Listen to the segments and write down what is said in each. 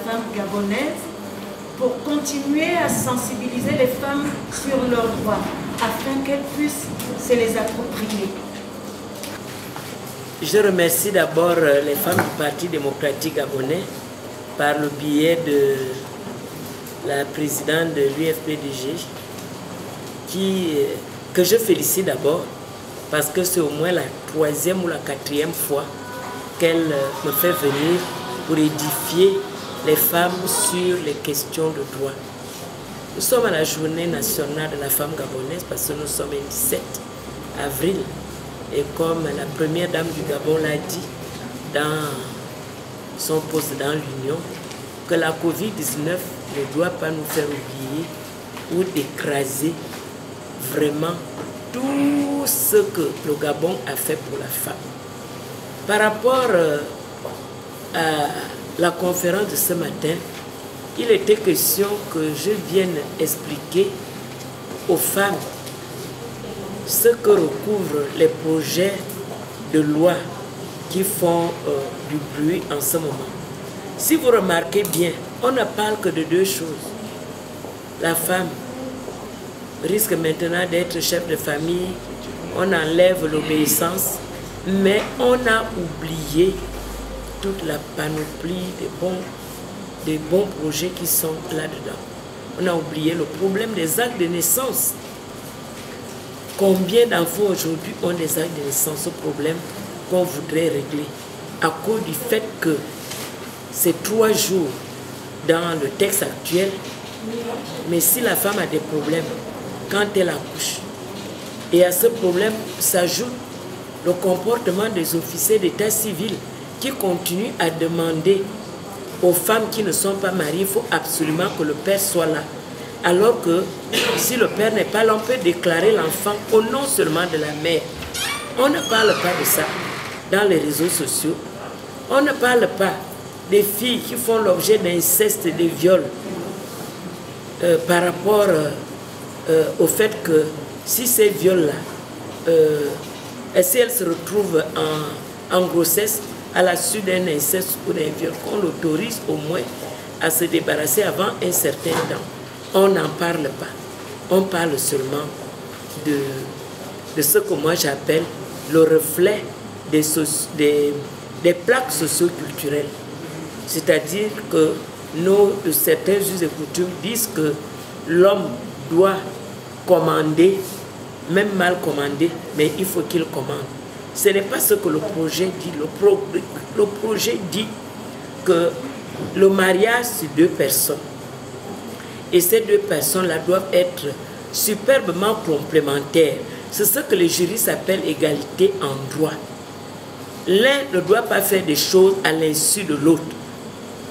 femme gabonaise pour continuer à sensibiliser les femmes sur leurs droits afin qu'elles puissent se les approprier. Je remercie d'abord les femmes du Parti démocratique gabonais par le biais de la présidente de l'UFPDG que je félicite d'abord parce que c'est au moins la 3e ou la 4e fois qu'elle me fait venir pour édifier les femmes sur les questions de droit. Nous sommes à la journée nationale de la femme gabonaise parce que nous sommes le 17 avril. Et comme la première dame du Gabon l'a dit dans son poste dans l'Union, que la Covid-19 ne doit pas nous faire oublier ou d'écraser vraiment tout ce que le Gabon a fait pour la femme. Par rapport à la conférence de ce matin, il était question que je vienne expliquer aux femmes ce que recouvrent les projets de loi qui font du bruit en ce moment. Si vous remarquez bien, on ne parle que de 2 choses. La femme risque maintenant d'être chef de famille, on enlève l'obéissance, mais on a oublié toute la panoplie des bons projets qui sont là-dedans. On a oublié le problème des actes de naissance. Combien d'enfants aujourd'hui ont des actes de naissance, ce problème qu'on voudrait régler à cause du fait que c'est 3 jours dans le texte actuel, mais si la femme a des problèmes quand elle accouche, et à ce problème s'ajoute le comportement des officiers d'état civil qui continuent à demander aux femmes qui ne sont pas mariées, il faut absolument que le père soit là. Alors que si le père n'est pas là, on peut déclarer l'enfant au nom seulement de la mère. On ne parle pas de ça dans les réseaux sociaux. On ne parle pas des filles qui font l'objet d'inceste et de viol par rapport au fait que si ces viols-là, si elles se retrouvent en grossesse à la suite d'un inceste ou d'un viol, qu'on l'autorise au moins à se débarrasser avant un certain temps. On n'en parle pas. On parle seulement de ce que moi j'appelle le reflet des plaques socio-culturelles. C'est-à-dire que certains us et coutumes disent que l'homme doit commander, même mal commander, mais il faut qu'il commande. Ce n'est pas ce que le projet dit. Le projet dit que le mariage, c'est 2 personnes. Et ces 2 personnes-là doivent être superbement complémentaires. C'est ce que les juristes appellent égalité en droit. L'un ne doit pas faire des choses à l'insu de l'autre.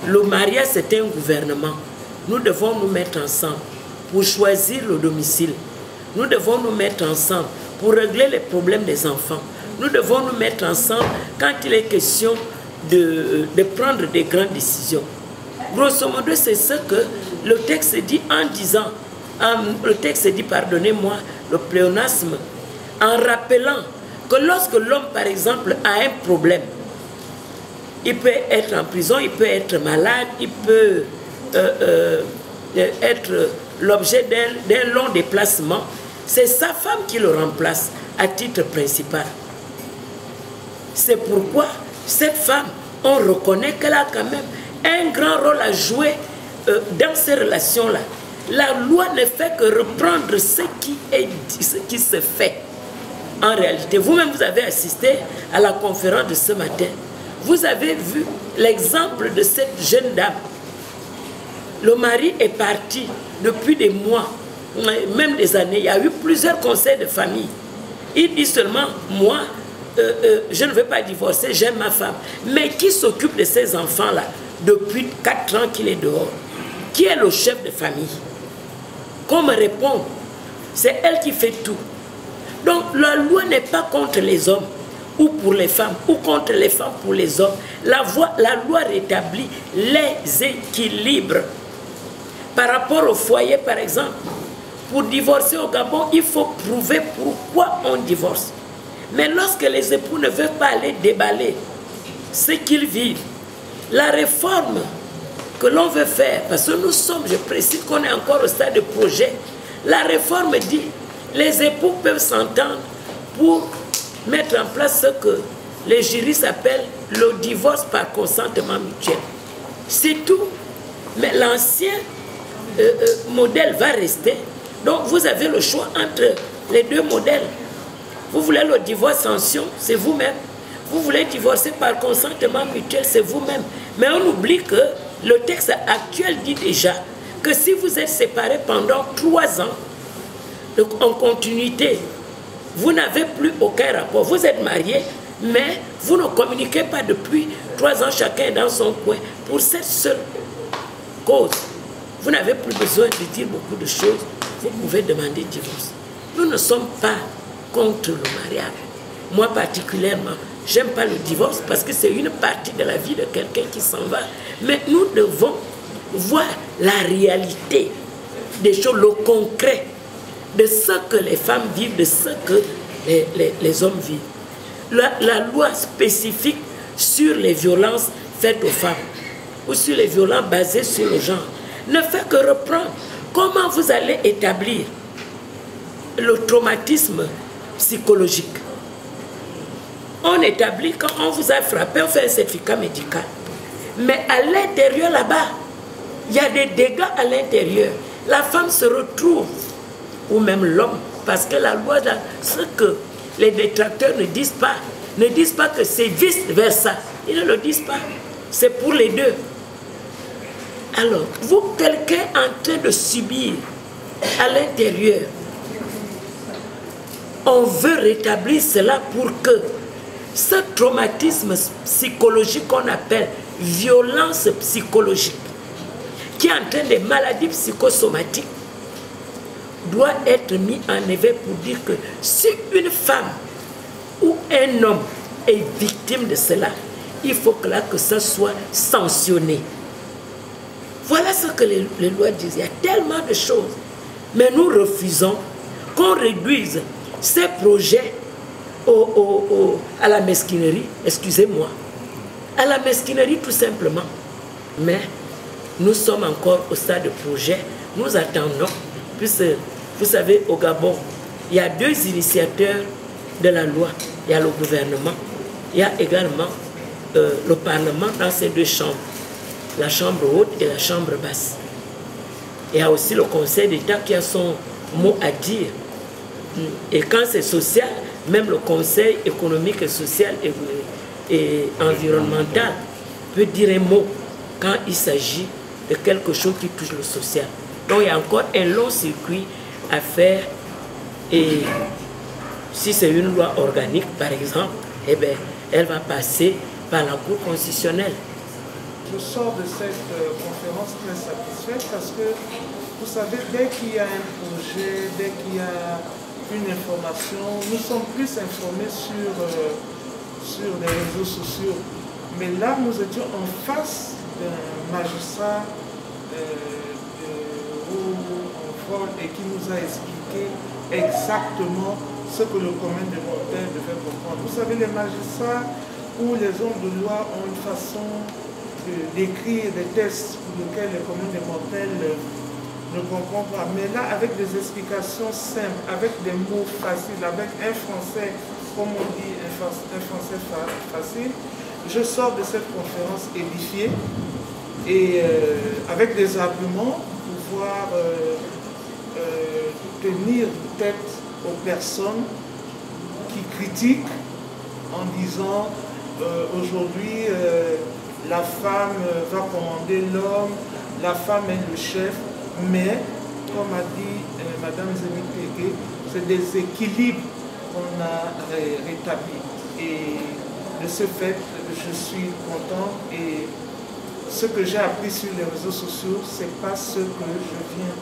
Le mariage, c'est un gouvernement. Nous devons nous mettre ensemble pour choisir le domicile. Nous devons nous mettre ensemble pour régler les problèmes des enfants. Nous devons nous mettre ensemble quand il est question de prendre des grandes décisions. Grosso modo, c'est ce que le texte dit en disant, le texte dit, pardonnez-moi, le pléonasme, en rappelant que lorsque l'homme, par exemple, a un problème, il peut être en prison, il peut être malade, il peut être l'objet d'un long déplacement, c'est sa femme qui le remplace à titre principal. C'est pourquoi cette femme, on reconnaît qu'elle a quand même un grand rôle à jouer dans ces relations-là. La loi ne fait que reprendre ce qui se fait. En réalité, vous-même, vous avez assisté à la conférence de ce matin. Vous avez vu l'exemple de cette jeune dame. Le mari est parti depuis des mois, même des années. Il y a eu plusieurs conseils de famille. Il dit seulement, moi, je ne veux pas divorcer, j'aime ma femme. Mais qui s'occupe de ces enfants-là depuis 4 ans qu'il est dehors? Qui est le chef de famille? Qu'on me réponde. C'est elle qui fait tout. Donc la loi n'est pas contre les hommes ou pour les femmes, ou contre les femmes pour les hommes. La loi rétablit les équilibres. Par rapport au foyer, par exemple, pour divorcer au Gabon, il faut prouver pourquoi on divorce. Mais lorsque les époux ne veulent pas aller déballer ce qu'ils vivent, la réforme que l'on veut faire, parce que nous sommes, je précise qu'on est encore au stade de projet, la réforme dit les époux peuvent s'entendre pour mettre en place ce que les juristes appellent le divorce par consentement mutuel. C'est tout. Mais l'ancien modèle va rester. Donc vous avez le choix entre les deux modèles. Vous voulez le divorce sanction, c'est vous-même. Vous voulez divorcer par consentement mutuel, c'est vous-même. Mais on oublie que le texte actuel dit déjà que si vous êtes séparés pendant 3 ans, en continuité, vous n'avez plus aucun rapport. Vous êtes mariés, mais vous ne communiquez pas depuis 3 ans chacun dans son coin. Pour cette seule cause, vous n'avez plus besoin de dire beaucoup de choses. Vous pouvez demander divorce. Nous ne sommes pas contre le mariage. Moi particulièrement, j'aime pas le divorce parce que c'est une partie de la vie de quelqu'un qui s'en va. Mais nous devons voir la réalité des choses, le concret de ce que les femmes vivent, de ce que les hommes vivent. La loi spécifique sur les violences faites aux femmes ou sur les violences basées sur le genre ne fait que reprendre. Comment vous allez établir le traumatisme psychologique? On établit quand on vous a frappé, on fait un certificat médical. Mais à l'intérieur là-bas, il y a des dégâts à l'intérieur. La femme se retrouve, ou même l'homme, parce que la loi, ce que les détracteurs ne disent pas que c'est vice-versa. Ils ne le disent pas. C'est pour les deux. Alors, vous, quelqu'un en train de subir à l'intérieur, on veut rétablir cela pour que ce traumatisme psychologique qu'on appelle violence psychologique, qui entraîne des maladies psychosomatiques, doit être mis en éveil pour dire que si une femme ou un homme est victime de cela, il faut que ça soit sanctionné. Voilà ce que les lois disent. Il y a tellement de choses. Mais nous refusons qu'on réduise ces projets à la mesquinerie, excusez-moi, à la mesquinerie tout simplement. Mais nous sommes encore au stade de projet. Nous attendons, puisque vous savez, au Gabon, il y a 2 initiateurs de la loi. Il y a le gouvernement, il y a également le Parlement dans ces 2 chambres, la chambre haute et la chambre basse. Il y a aussi le Conseil d'État qui a son mot à dire. Et quand c'est social, même le Conseil économique et social et environnemental peut dire un mot quand il s'agit de quelque chose qui touche le social. Donc il y a encore un long circuit à faire. Et si c'est une loi organique, par exemple, eh bien, elle va passer par la Cour constitutionnelle. Je sors de cette conférence très satisfaite parce que, vous savez, dès qu'il y a un projet, dès qu'il y a une information, nous sommes plus informés sur les réseaux sociaux. Mais là, nous étions en face d'un magistrat et qui nous a expliqué exactement ce que le commun des mortels devait comprendre. Vous savez, les magistrats ou les hommes de loi ont une façon d'écrire des textes pour lesquels le commun des mortels ne comprend pas. Mais là, avec des explications simples, avec des mots faciles, avec un français, comme on dit, un français facile, je sors de cette conférence édifié et avec des arguments pour pouvoir tenir tête aux personnes qui critiquent en disant aujourd'hui la femme va commander l'homme, la femme est le chef, mais comme a dit Madame Zénith, c'est des équilibres qu'on a rétablis. Et de ce fait, je suis content et ce que j'ai appris sur les réseaux sociaux, ce n'est pas ce que je viens